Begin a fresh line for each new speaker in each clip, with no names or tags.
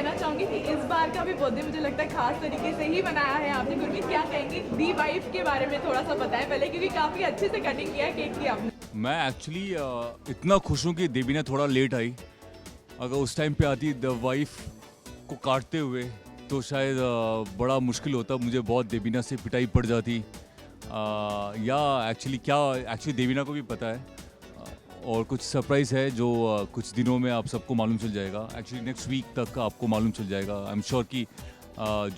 कहना चाहूँगी कि इस बार का भी बर्थडे मुझे लगता है खास तरीके से ही मनाया है आपने। गुरमीत क्या कहेंगे दी वाइफ के बारे में थोड़ा सा बताएं पहले, क्योंकि काफ़ी अच्छे से कटिंग किया है केक की आपने।
मैं एक्चुअली इतना खुश हूँ कि देवीना थोड़ा लेट आई। अगर उस टाइम पे आती द वाइफ को काटते हुए तो शायद बड़ा मुश्किल होता, मुझे बहुत देवीना से पिटाई पड़ जाती। या एक्चुअली देवीना को भी पता है और कुछ सरप्राइज़ है जो कुछ दिनों में आप सबको मालूम चल जाएगा। एक्चुअली नेक्स्ट वीक तक आपको मालूम चल जाएगा। आई एम श्योर कि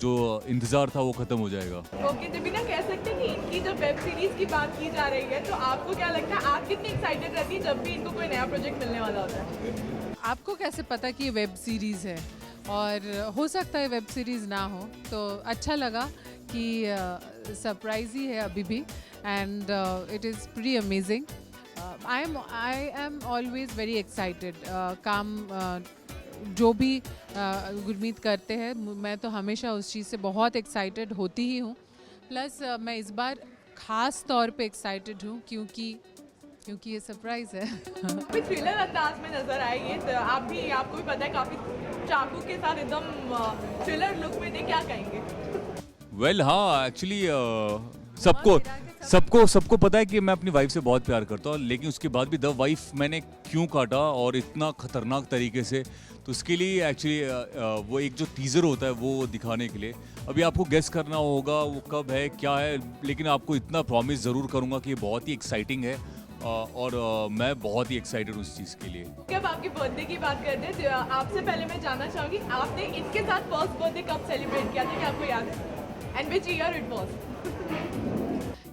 जो इंतज़ार था वो ख़त्म हो जाएगा।
ओके देवीना, कह सकते हैं कि इनकी जब वेब सीरीज की बात की जा रही है तो आपको क्या लगता है, आप कितनी एक्साइटेड रहती है जब भी इनको कोई नया प्रोजेक्ट मिलने वाला होता है?
आपको कैसे पता कि ये वेब सीरीज़ है? और हो सकता है वेब सीरीज़ ना हो, तो अच्छा लगा कि सरप्राइज ही है अभी भी, and it is pre amazing. I am always very excited. काम जो भी गुरमीत करते हैं, मैं तो हमेशा उस चीज़ से बहुत एक्साइटेड होती ही हूँ। प्लस मैं इस बार ख़ास तौर पे एक्साइटेड हूँ क्योंकि ये सरप्राइज़ है।
काफी थ्रिलर अंदाज में नजर आए ये तो आपको भी पता है, काफी चाकू के साथ एकदम थ्रिलर लुक में थे, क्या कहेंगे?
वेल हाँ, एक्चुअली सबको पता है कि मैं अपनी वाइफ से बहुत प्यार करता हूँ, लेकिन उसके बाद भी द वाइफ मैंने क्यों काटा और इतना खतरनाक तरीके से, तो उसके लिए एक्चुअली वो एक जो टीज़र होता है वो दिखाने के लिए अभी आपको गेस करना होगा वो कब है क्या है, लेकिन आपको इतना प्रॉमिस ज़रूर करूँगा कि ये बहुत ही एक्साइटिंग है और मैं बहुत ही एक्साइटेड हूँ उस चीज़ के लिए।
जब आपके बर्थडे की बात करते हैं तो आपसे पहले मैं जानना चाहूँगी आपने इनके साथ फर्स्ट बर्थडे कब सेलिब्रेट किया था, क्या आपको याद है? And which year it was?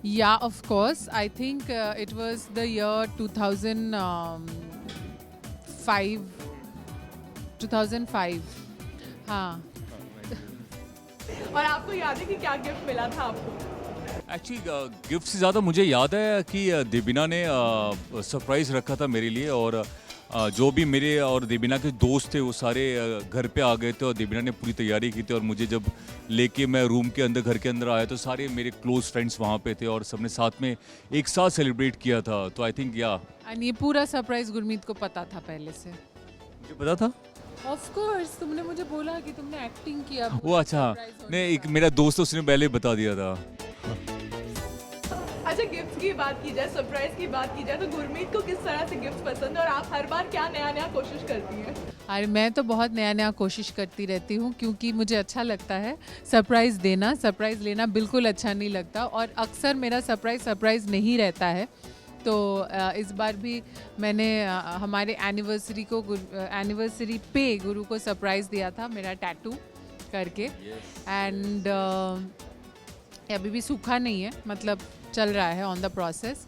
Yeah, of course. I think it was the year 2005. हाँ.
और आपको याद है कि क्या गिफ्ट मिला था आपको?
एक्चुअली गिफ्ट से ज़्यादा मुझे याद है कि देवीना ने सरप्राइज़ रखा था मेरे लिए, और जो भी मेरे और देवीना के दोस्त थे वो सारे घर पे आ गए थे और देवीना ने पूरी तैयारी की थी, और मुझे जब लेके मैं रूम के अंदर घर के अंदर आया तो सारे मेरे क्लोज फ्रेंड्स वहाँ पे थे और सबने साथ में एक साथ सेलिब्रेट किया था। तो आई थिंक
एंड ये पूरा सरप्राइज गुरमीत को पता था पहले से।
मुझे पता था।
ऑफ कोर्स, तुमने मुझे बोला कि तुमने एक्टिंग किया।
वो अच्छा, नहीं एक मेरा दोस्त उसने पहले बता दिया था।
अच्छा, गिफ्ट की बात की जाए, सरप्राइज की बात की जाए तो गुरमीत को किस तरह से गिफ्ट पसंद है और आप हर बार क्या नया नया कोशिश करती हैं?
अरे मैं तो बहुत नया नया कोशिश करती रहती हूँ क्योंकि मुझे अच्छा लगता है सरप्राइज़ देना। सरप्राइज़ लेना बिल्कुल अच्छा नहीं लगता, और अक्सर मेरा सरप्राइज़ नहीं रहता है। तो इस बार भी मैंने हमारे एनिवर्सरी पे गुरु को सरप्राइज़ दिया था, मेरा टैटू करके। एंड अभी भी सूखा नहीं है, मतलब चल रहा है, on the process.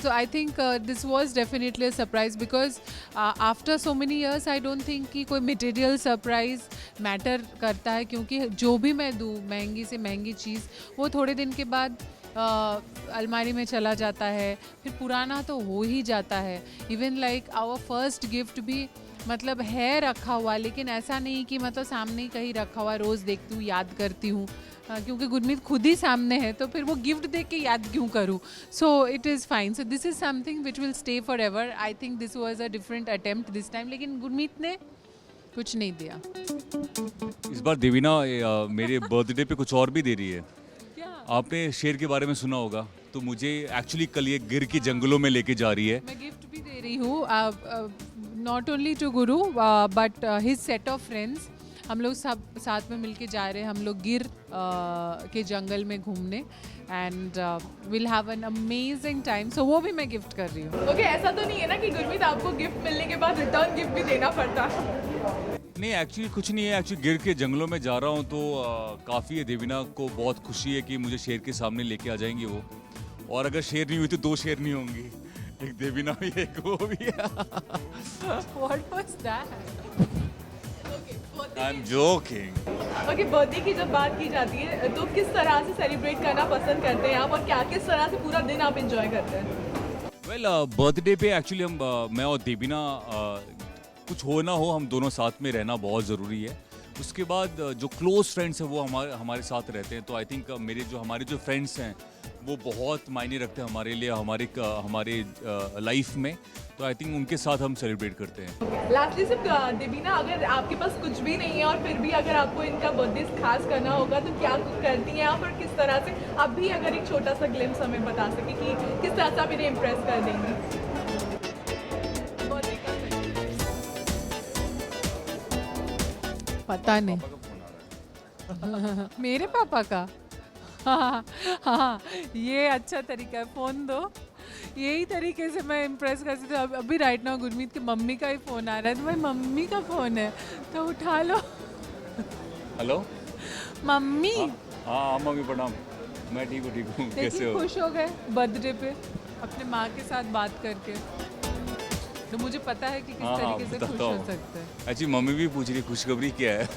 So I think this was definitely a surprise because after so many years I don't think कि कोई material surprise matter करता है, क्योंकि जो भी मैं दूँ महंगी से महंगी चीज़ वो थोड़े दिन के बाद अलमारी में चला जाता है, फिर पुराना तो हो ही जाता है। Even like our first gift भी मतलब है रखा हुआ, लेकिन ऐसा नहीं कि मतलब सामने ही कहीं रखा हुआ, रोज़ देखती हूँ याद करती हूँ, क्योंकि गुरमीत खुद ही सामने है तो फिर वो गिफ्ट देख के याद क्यों करूँ। So it is fine. So this is something which will stay for ever. I think this was a different attempt this time, लेकिन गुरमीत ने कुछ नहीं दिया
इस बार देवीना मेरे बर्थडे पे कुछ और भी दे रही है।
क्या?
आपने शेर के बारे में सुना होगा, तो मुझे एक्चुअली कल ये गिर के जंगलों में लेके जा रही है।
मैं गिफ्ट भी दे रही हूँ, not only to Guru but his set of friends. हम लोग सब साथ में मिलके जा रहे हैं, हम लोग गिर के जंगल में घूमने, and will have an amazing time. So वो भी मैं गिफ्ट कर रही हूँ।
ओके, ऐसा तो नहीं है ना कि गुरमीत आपको गिफ्ट मिलने के बाद रिटर्न गिफ्ट भी देना पड़ता है?
नहीं, एक्चुअली कुछ नहीं है। एक्चुअली गिर के जंगलों में जा रहा हूँ तो काफ़ी है, देवीना को बहुत खुशी है कि मुझे शेर के सामने लेके आ जाएंगे वो, और अगर शेर नहीं हुई तो 2 शेर नहीं होंगी, एक देवीना भी एक वो भी।
What was that?
I am joking.
Okay, birthday की जब बात की जाती है तो किस तरह से सेलिब्रेट करना पसंद करते हैं आप, और क्या किस तरह से पूरा दिन आप एंजॉय करते हैं?
वेल बर्थडे पे एक्चुअली मैं और देवीना कुछ हो ना हो हम दोनों साथ में रहना बहुत ज़रूरी है। उसके बाद जो क्लोज फ्रेंड्स हैं वो हमारे साथ रहते हैं, तो आई थिंक हमारे जो फ्रेंड्स हैं वो बहुत मायने रखते हैं हमारे लिए, हमारे लाइफ में, तो आई थिंक उनके साथ हम सेलिब्रेट करते हैं।
लास्टली सिर्फ देबीना, अगर आपके पास कुछ भी नहीं है और फिर भी अगर आपको इनका बर्थडे खास करना होगा तो क्या कुछ करती हैं आप, और किस तरह से आप भी अगर एक छोटा सा ग्लिम्स हमें बता सके कि किस तरह से आप इन्हें इम्प्रेस कर देंगी?
पता नहीं। मेरे पापा का? हाँ हाँ, ये अच्छा तरीका है, फ़ोन दो, यही तरीके से मैं इम्प्रेस कर सकती हूँ। अभी राइट नाउ गुरमीत की मम्मी का ही फ़ोन आ रहा है, तो भाई मम्मी का फ़ोन है तो उठा लो।
Hello
mummy.
हाँ मम्मी प्रणाम, मैं ठीक हूँ, कैसे हो?
खुश हो गए बर्थडे पे अपने माँ के साथ बात करके, तो मुझे पता है कि किस तरीके से खुश हो सकते हैं।
एक्चुअली मम्मी भी पूछ रही खुशखबरी क्या है,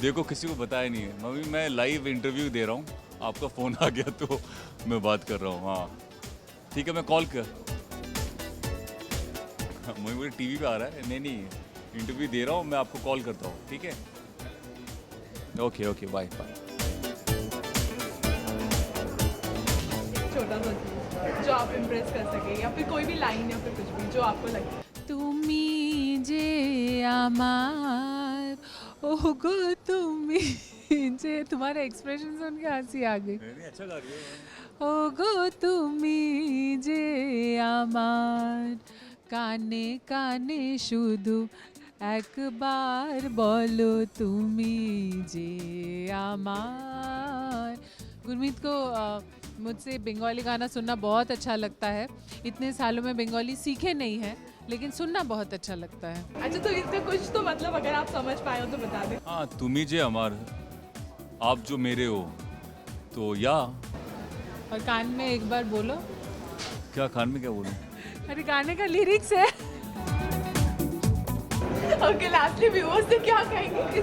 देखो किसी को बताया नहीं है। मम्मी मैं लाइव इंटरव्यू दे रहा हूँ, आपका फ़ोन आ गया तो मैं बात कर रहा हूँ। हाँ ठीक है, मैं कॉल कर, मम्मी मुझे टीवी पे आ रहा है, नहीं इंटरव्यू दे रहा हूँ, मैं आपको कॉल करता हूँ, ठीक है? Okay bye.
छोटा सा चीज़ जो आप इम्प्रेस कर सके, या फिर कोई भी लाइन या फिर कुछ भी जो आपको लगे।
তুমি যে আমার ওগো তুমি যে, तुम्हारा एक्सप्रेशन सुन के हंसी आ गई।
अच्छा गा रही है।
ওগো তুমি যে আমার কানে কানে শুধু একবার বলো তুমি যে আমার। गुरमीत को मुझसे बंगाली गाना सुनना बहुत अच्छा लगता है। इतने सालों में बंगाली सीखे नहीं है, लेकिन सुनना बहुत अच्छा लगता है।
अच्छा, तो इसका कुछ तो मतलब अगर आप समझ पाए हो तो बता दें।
हाँ, तुम ही जे अमर, आप जो मेरे हो, तो या।
और कान में एक बार बोलो।
क्या कान में क्या बोलूं?
अरे गाने का लिरिक्स है।
ओके, लास्टली व्यूअर्स से क्या कहेंगे?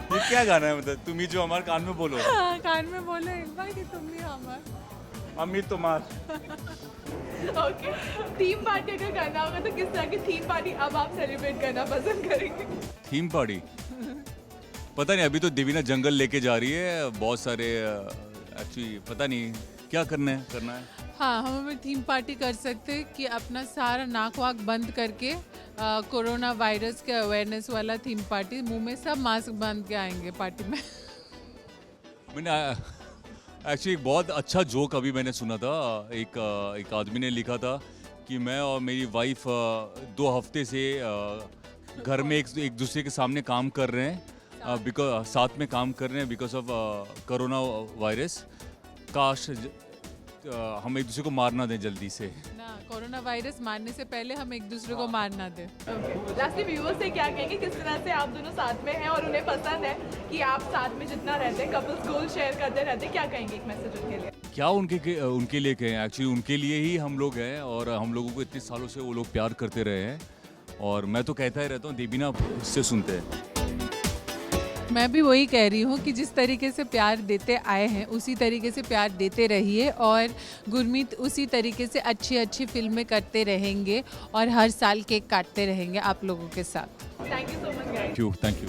ये क्या गाना है, मतलब तुम ही जो हमारे कान में बोलो?
हाँ, कान में बोलो एक बार कि तुम ही हमार।
अम्मी तुम्हार।
ओके, थीम पार्टी अगर करना होगा तो किस तरह की थीम पार्टी अब आप सेलिब्रेट करना पसंद करेंगे?
थीम पार्टी पता नहीं, अभी तो देवीना जंगल लेके जा रही है, बहुत सारे एक्चुअली पता नहीं क्या करना है।
हाँ, हम अभी थीम पार्टी कर सकते हैं कि अपना सारा नाक वाक बंद करके कोरोना वायरस के अवेयरनेस वाला थीम पार्टी, मुंह में सब मास्क बांध के आएंगे पार्टी में।
मैंने एक्चुअली एक बहुत अच्छा जोक अभी मैंने सुना था, एक आदमी ने लिखा था कि मैं और मेरी वाइफ 2 हफ्ते से घर में एक दूसरे के सामने काम कर रहे हैं, साथ में काम कर रहे हैं बिकॉज ऑफ कोरोना वायरस। काश हम एक दूसरे को मारना दें जल्दी से
ना, कोरोना वायरस मारने से पहले हम एक दूसरे को मारना दें।
लास्टली व्यूअर्स से क्या कहेंगे, किस तरह से आप दोनों साथ में हैं और उन्हें पसंद है कि आप साथ में जितना रहते हैं, कपल्स गोल शेयर करते रहते हैं, क्या कहेंगे एक मैसेज उनके लिए?
क्या उनके लिए कहें, एक्चुअली उनके लिए ही हम लोग हैं, और हम लोगों को इतने सालों से वो लोग प्यार करते रहे हैं, और मैं तो कहता ही रहता हूँ, देवीना इससे सुनते हैं।
मैं भी वही कह रही हूँ कि जिस तरीके से प्यार देते आए हैं उसी तरीके से प्यार देते रहिए, और गुरमीत उसी तरीके से अच्छी फिल्में करते रहेंगे और हर साल केक काटते रहेंगे आप लोगों के साथ।
Thank you so much guys.
Thank you.